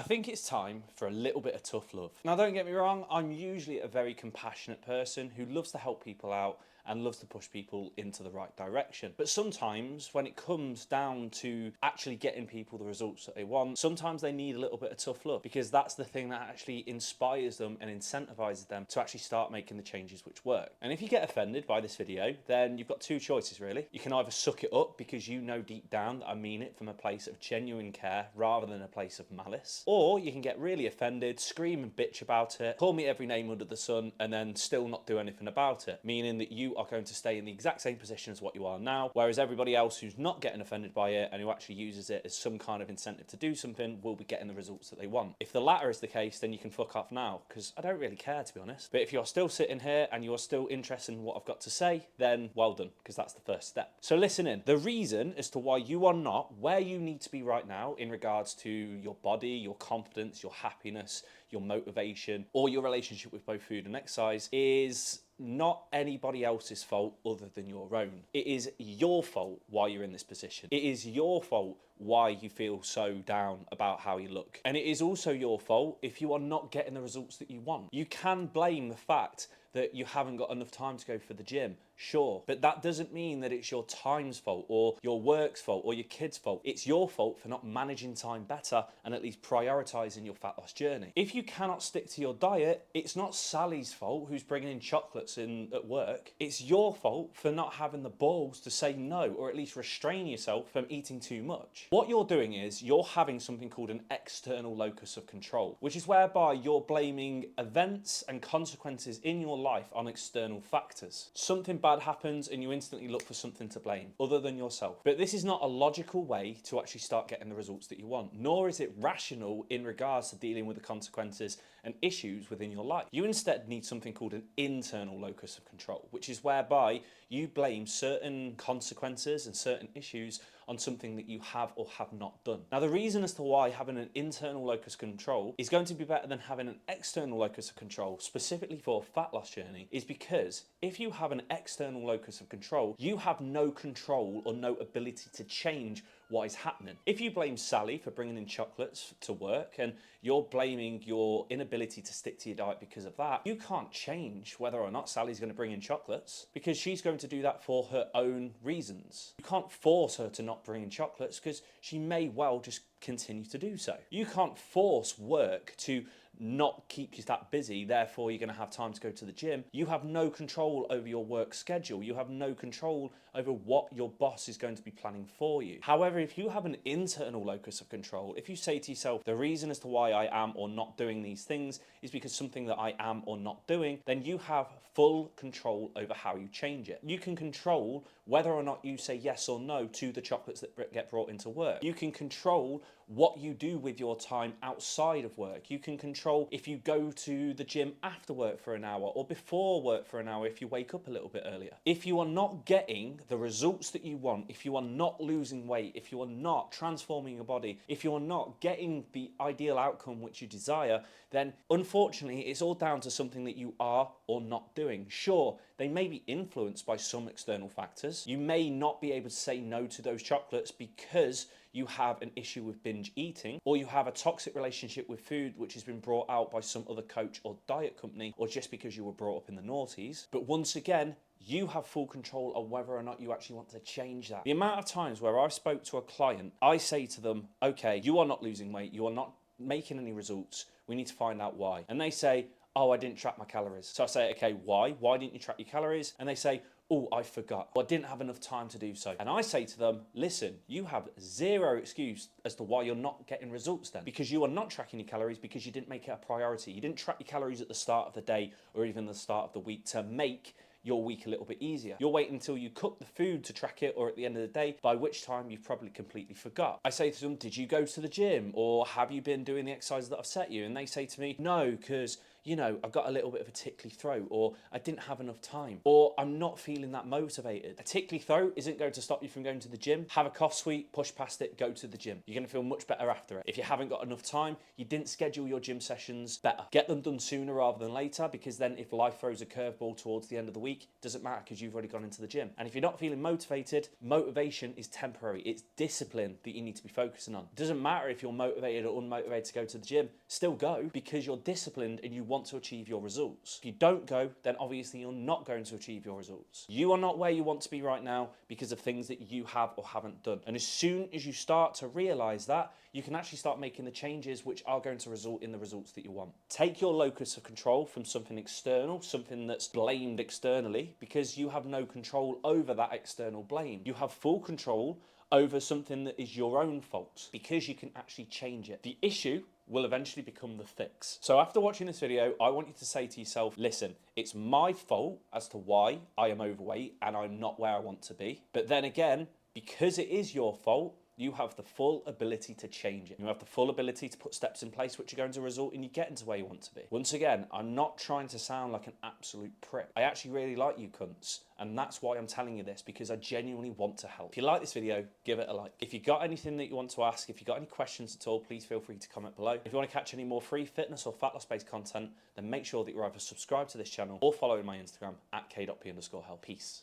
I think it's time for a little bit of tough love. Now, don't get me wrong, I'm usually a very compassionate person who loves to help people out and loves to push people into the right direction. But sometimes when it comes down to actually getting people the results that they want, sometimes they need a little bit of tough love, because that's the thing that actually inspires them and incentivizes them to actually start making the changes which work. And if you get offended by this video, then you've got two choices really. You can either suck it up because you know deep down that I mean it from a place of genuine care rather than a place of malice, or you can get really offended, scream and bitch about it, call me every name under the sun, and then still not do anything about it, meaning that you are going to stay in the exact same position as what you are now, whereas everybody else who's not getting offended by it and who actually uses it as some kind of incentive to do something will be getting the results that they want. If the latter is the case, then you can fuck off now, because I don't really care, to be honest. But if you're still sitting here and you're still interested in what I've got to say, then well done, because that's the first step. So listen in. The reason as to why you are not where you need to be right now in regards to your body, your confidence, your happiness, your motivation, or your relationship with both food and exercise is not anybody else's fault other than your own. It is your fault why you're in this position. It is your fault why you feel so down about how you look. And it is also your fault if you are not getting the results that you want. You can blame the fact that you haven't got enough time to go for the gym, sure, but that doesn't mean that it's your time's fault or your work's fault or your kids' fault. It's your fault for not managing time better and at least prioritizing your fat loss journey. If you cannot stick to your diet, it's not Sally's fault who's bringing in chocolates in at work. It's your fault for not having the balls to say no, or at least restrain yourself from eating too much. What you're doing is you're having something called an external locus of control, which is whereby you're blaming events and consequences in your life on external factors. Something bad happens and you instantly look for something to blame other than yourself. But this is not a logical way to actually start getting the results that you want, nor is it rational in regards to dealing with the consequences and issues within your life. You instead need something called an internal locus of control, which is whereby you blame certain consequences and certain issues on something that you have or have not done. Now, the reason as to why having an internal locus of control is going to be better than having an external locus of control, specifically for a fat loss journey, is because if you have an external locus of control, you have no control or no ability to change what is happening. If you blame Sally for bringing in chocolates to work and you're blaming your inability to stick to your diet because of that, you can't change whether or not Sally's going to bring in chocolates, because she's going to do that for her own reasons. You can't force her to not bring in chocolates because she may well just continue to do so. You can't force work to not keep you that busy, therefore you're going to have time to go to the gym. You have no control over your work schedule. You have no control over what your boss is going to be planning for you. However, if you have an internal locus of control, if you say to yourself, the reason as to why I am or not doing these things is because something that I am or not doing, then you have full control over how you change it. You can control whether or not you say yes or no to the chocolates that get brought into work. You can control what you do with your time outside of work. You can control if you go to the gym after work for an hour or before work for an hour if you wake up a little bit earlier. If you are not getting the results that you want, if you are not losing weight, if you are not transforming your body, if you are not getting the ideal outcome which you desire, then unfortunately it's all down to something that you are or not doing. Sure, they may be influenced by some external factors. You may not be able to say no to those chocolates because you have an issue with binge eating, or you have a toxic relationship with food which has been brought out by some other coach or diet company, or just because you were brought up in the noughties. But once again, you have full control of whether or not you actually want to change that. The amount of times where I spoke to a client, I say to them, okay, you are not losing weight, you are not making any results, we need to find out why. And they say, oh, I didn't track my calories. So I say, okay, why? Why didn't you track your calories? And they say, oh, I forgot. Or I didn't have enough time to do so. And I say to them, listen, you have zero excuse as to why you're not getting results then. Because you are not tracking your calories because you didn't make it a priority. You didn't track your calories at the start of the day or even the start of the week to make your week a little bit easier. You're waiting until you cook the food to track it, or at the end of the day, by which time you've probably completely forgot. I say to them, did you go to the gym, or have you been doing the exercises that I've set you? And they say to me, no, because you know, I've got a little bit of a tickly throat, or I didn't have enough time, or I'm not feeling that motivated. A tickly throat isn't going to stop you from going to the gym. Have a cough sweet, push past it, go to the gym. You're going to feel much better after it. If you haven't got enough time, you didn't schedule your gym sessions better. Get them done sooner rather than later, because then if life throws a curveball towards the end of the week, it doesn't matter because you've already gone into the gym. And if you're not feeling motivated, motivation is temporary. It's discipline that you need to be focusing on. It doesn't matter if you're motivated or unmotivated to go to the gym, still go, because you're disciplined and you want to achieve your results. If you don't go, then obviously you're not going to achieve your results. You are not where you want to be right now because of things that you have or haven't done. And as soon as you start to realize that, you can actually start making the changes which are going to result in the results that you want. Take your locus of control from something external, something that's blamed externally, because you have no control over that external blame. You have full control over something that is your own fault, because you can actually change it. The issue will eventually become the fix. So after watching this video, I want you to say to yourself, listen, it's my fault as to why I am overweight and I'm not where I want to be. But then again, because it is your fault, you have the full ability to change it. You have the full ability to put steps in place which are going to result in you getting to where you want to be. Once again, I'm not trying to sound like an absolute prick. I actually really like you cunts, and that's why I'm telling you this, because I genuinely want to help. If you like this video, give it a like. If you got anything that you want to ask, if you got any questions at all, please feel free to comment below. If you want to catch any more free fitness or fat loss based content, then make sure that you're either subscribed to this channel or following my Instagram at k.p_health. Peace.